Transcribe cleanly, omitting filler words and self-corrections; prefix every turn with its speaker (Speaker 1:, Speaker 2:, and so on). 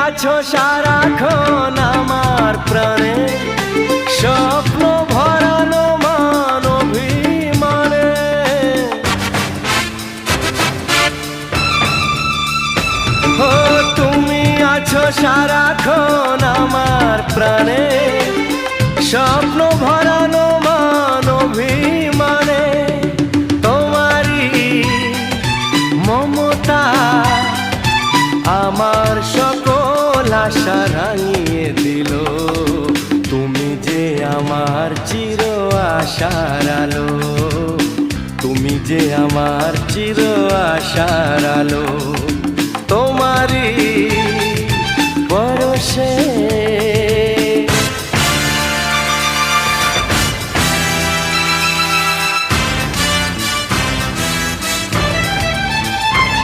Speaker 1: আছো সারাক্ষণ আমার প্রাণে, স্বপ্ন ভরানো মান অভিমানে। ও তুমি আছো সারাক্ষণ আমার প্রাণে, স্বপ্ন ভরানো মান অভিমানে। তোমারই মমতা আমার সকল আশা রাঙিয়ে দিল। তুমি যে আমার চির আশার আলো, তুমি যে আমার চির আশার আলো।